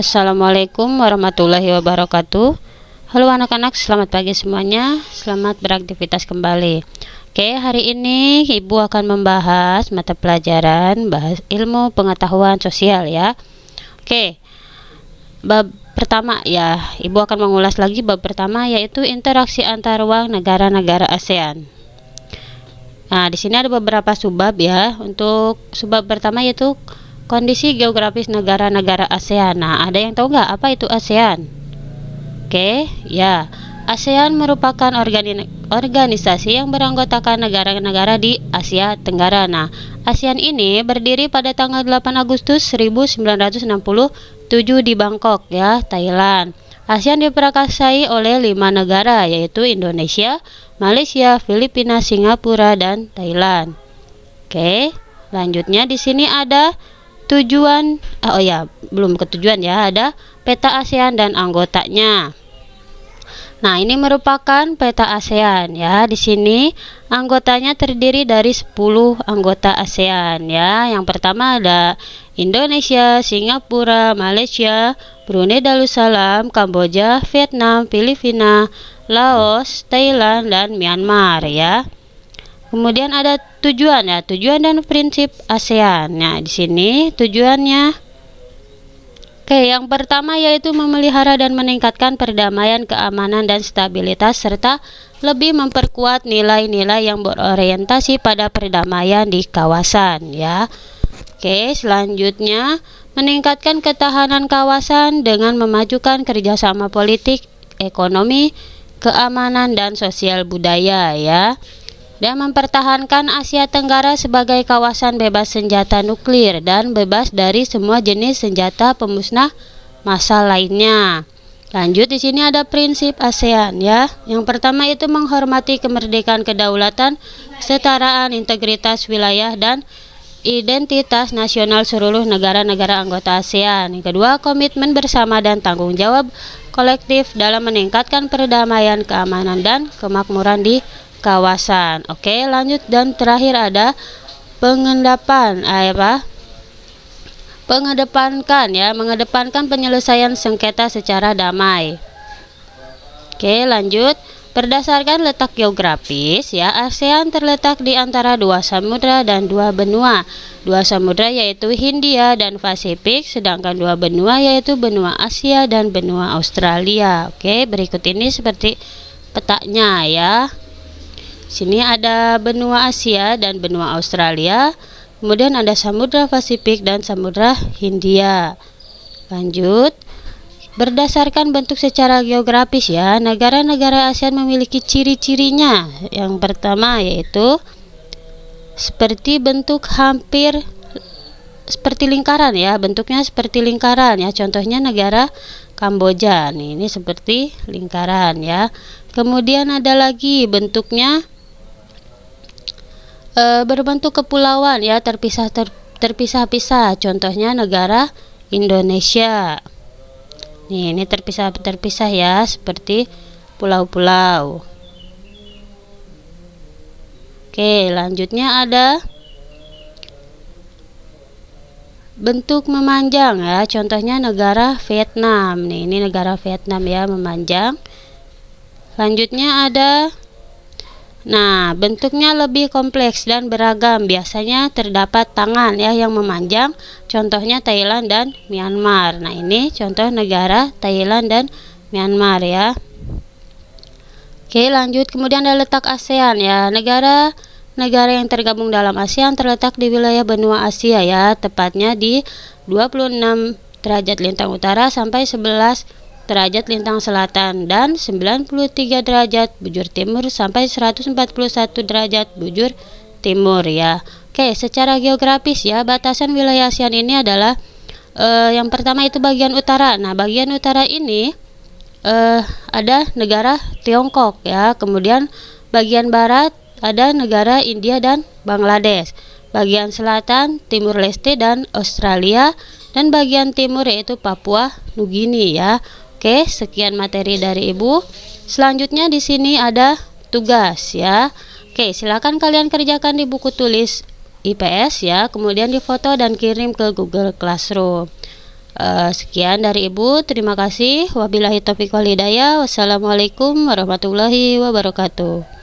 Assalamualaikum warahmatullahi wabarakatuh. Halo anak-anak, selamat pagi semuanya. Selamat beraktivitas kembali. Oke, hari ini Ibu akan membahas mata pelajaran bahas ilmu pengetahuan sosial ya. Oke. Bab pertama ya, Ibu akan mengulas lagi bab pertama, yaitu interaksi antar ruang negara-negara ASEAN. Nah, di sini ada beberapa subbab ya. Untuk subbab pertama yaitu kondisi geografis negara-negara ASEAN. Nah, ada yang tahu nggak apa itu ASEAN? Oke, ya. ASEAN merupakan organisasi yang beranggotakan negara-negara di Asia Tenggara. Nah, ASEAN ini berdiri pada tanggal 8 Agustus 1967 di Bangkok ya, Thailand. ASEAN diprakarsai oleh 5 negara, yaitu Indonesia, Malaysia, Filipina, Singapura, dan Thailand. Oke, lanjutnya di sini ada tujuan, belum ke tujuan ya, ada peta ASEAN dan anggotanya. Nah, ini merupakan peta ASEAN ya. Di sini anggotanya terdiri dari 10 anggota ASEAN ya. Yang pertama ada Indonesia, Singapura, Malaysia, Brunei Darussalam, Kamboja, Vietnam, Filipina, Laos, Thailand, dan Myanmar ya. Kemudian ada tujuan ya, tujuan dan prinsip ASEAN. Nah, di sini tujuannya, yang pertama yaitu memelihara dan meningkatkan perdamaian, keamanan, dan stabilitas, serta lebih memperkuat nilai-nilai yang berorientasi pada perdamaian di kawasan ya. Selanjutnya meningkatkan ketahanan kawasan dengan memajukan kerjasama politik, ekonomi, keamanan, dan sosial budaya ya. Dan mempertahankan Asia Tenggara sebagai kawasan bebas senjata nuklir dan bebas dari semua jenis senjata pemusnah massal lainnya. Lanjut, di sini ada prinsip ASEAN ya. Yang pertama itu menghormati kemerdekaan, kedaulatan, kesetaraan, integritas wilayah, dan identitas nasional seluruh negara-negara anggota ASEAN. Yang kedua, komitmen bersama dan tanggung jawab kolektif dalam meningkatkan perdamaian, keamanan, dan kemakmuran di kawasan. Oke, lanjut, dan terakhir ada mengedepankan penyelesaian sengketa secara damai. Oke, lanjut. Berdasarkan letak geografis ya, ASEAN terletak di antara 2 samudra dan 2 benua. 2 samudra yaitu Hindia dan Pasifik, sedangkan 2 benua yaitu benua Asia dan benua Australia. Oke, berikut ini seperti petanya ya. Sini ada benua Asia dan benua Australia, kemudian ada Samudra Pasifik dan Samudra Hindia. Lanjut, berdasarkan bentuk secara geografis ya, negara-negara ASEAN memiliki ciri-cirinya. Yang pertama yaitu seperti bentuk hampir seperti lingkaran ya, bentuknya seperti lingkaran ya. Contohnya negara Kamboja, ini seperti lingkaran ya. Kemudian ada lagi bentuknya berbentuk kepulauan ya, terpisah-pisah. Contohnya negara Indonesia. Ini terpisah ya, seperti pulau-pulau. Oke, lanjutnya ada bentuk memanjang ya. Contohnya negara Vietnam. Ini negara Vietnam ya, memanjang. Lanjutnya ada, bentuknya lebih kompleks dan beragam. Biasanya terdapat tangan ya yang memanjang. Contohnya Thailand dan Myanmar. Nah, ini contoh negara Thailand dan Myanmar ya. Oke, lanjut. Kemudian ada letak ASEAN ya. Negara yang tergabung dalam ASEAN terletak di wilayah benua Asia ya, tepatnya di 26 derajat lintang utara sampai 11 derajat lintang selatan dan 93 derajat bujur timur sampai 141 derajat bujur timur ya. Oke, secara geografis ya, batasan wilayah ASEAN ini adalah yang pertama itu bagian utara. Nah, bagian utara ini ada negara Tiongkok ya. Kemudian bagian barat ada negara India dan Bangladesh. Bagian selatan Timur Leste dan Australia, dan bagian timur yaitu Papua Nugini ya. Oke, sekian materi dari Ibu. Selanjutnya di sini ada tugas ya. Oke, silakan kalian kerjakan di buku tulis IPS ya, kemudian difoto dan kirim ke Google Classroom. Sekian dari Ibu, terima kasih. Wabillahi taufiq wal hidayah. Wassalamualaikum warahmatullahi wabarakatuh.